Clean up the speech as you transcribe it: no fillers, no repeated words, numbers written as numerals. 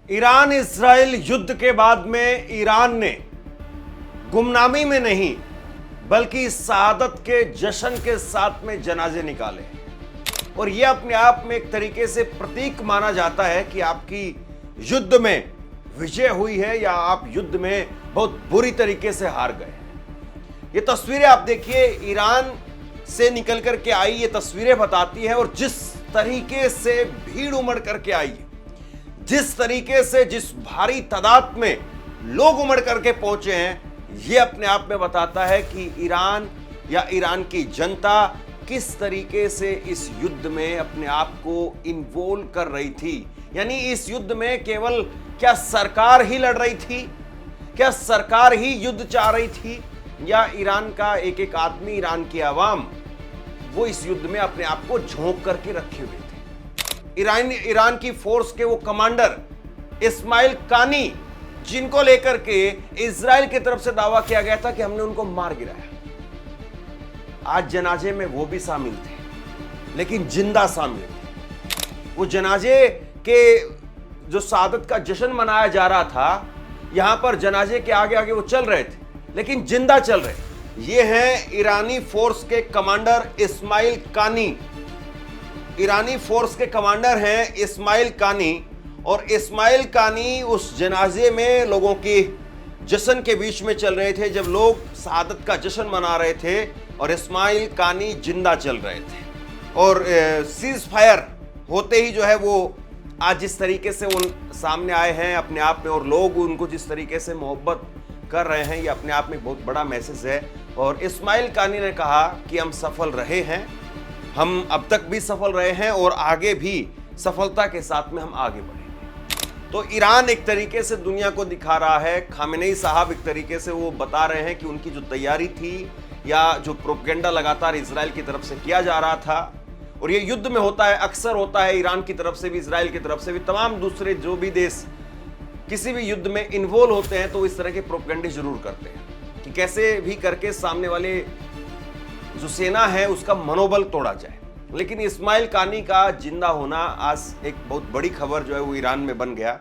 Iran Israel युद्ध के बाद में ईरान ने गुमनामी में नहीं बल्कि शहादत के जश्न के साथ में जनाजे निकाले और यह अपने आप में एक तरीके से प्रतीक माना जाता है कि आपकी युद्ध में विजय हुई है या आप युद्ध में बहुत बुरी तरीके से हार गए। ये तस्वीरें आप देखिए, ईरान से निकल करके आई ये तस्वीरें बताती है और जिस तरीके से भीड़ उमड़ करके आई, जिस तरीके से जिस भारी तादाद में लोग उमड़ करके पहुंचे हैं, यह अपने आप में बताता है कि ईरान या ईरान की जनता किस तरीके से इस युद्ध में अपने आप को इन्वॉल्व कर रही थी। यानी इस युद्ध में केवल क्या सरकार ही लड़ रही थी, क्या सरकार ही युद्ध चाह रही थी, या ईरान का एक एक आदमी, ईरान की आवाम, वो इस युद्ध में अपने आप को झोंक करके रखे हुए थे। ईरान की फोर्स के वो कमांडर इस्माइल कानी, जिनको लेकर के इजराइल की तरफ से दावा किया गया था कि हमने उनको मार गिराया, आज जनाजे में वो भी शामिल थे, लेकिन जिंदा शामिल थे। वो जनाजे के जो शहादत का जश्न मनाया जा रहा था, यहां पर जनाजे के आगे आगे वो चल रहे थे, लेकिन जिंदा चल रहे। ये हैं ईरानी फोर्स के कमांडर इस्माइल कानी। ईरानी फोर्स के कमांडर हैं इस्माइल कानी, और इस्माइल कानी उस जनाजे में लोगों की जश्न के बीच में चल रहे थे, जब लोग शहादत का जश्न मना रहे थे और इस्माइल कानी जिंदा चल रहे थे। और सीज फायर होते ही जो है वो आज जिस तरीके से वो सामने आए हैं अपने आप में, और लोग उनको जिस तरीके से मोहब्बत कर रहे हैं, ये अपने आप में बहुत बड़ा मैसेज है। और इस्माइल कानी ने कहा कि हम सफल रहे हैं, हम अब तक भी सफल रहे हैं और आगे भी सफलता के साथ में हम आगे बढ़ेंगे। तो ईरान एक तरीके से दुनिया को दिखा रहा है, खामेनेई साहब एक तरीके से वो बता रहे हैं कि उनकी जो तैयारी थी या जो प्रोपेगेंडा लगातार इजराइल की तरफ से किया जा रहा था, और ये युद्ध में होता है, अक्सर होता है, ईरान की तरफ से भी, इजराइल की तरफ से भी, तमाम दूसरे जो भी देश किसी भी युद्ध में इन्वॉल्व होते हैं तो इस तरह के प्रोपेगेंडे जरूर करते हैं कि कैसे भी करके सामने वाले जो सेना है उसका मनोबल तोड़ा जाए। लेकिन इस्माइल कानी का जिंदा होना आज एक बहुत बड़ी खबर जो है वो ईरान में बन गया।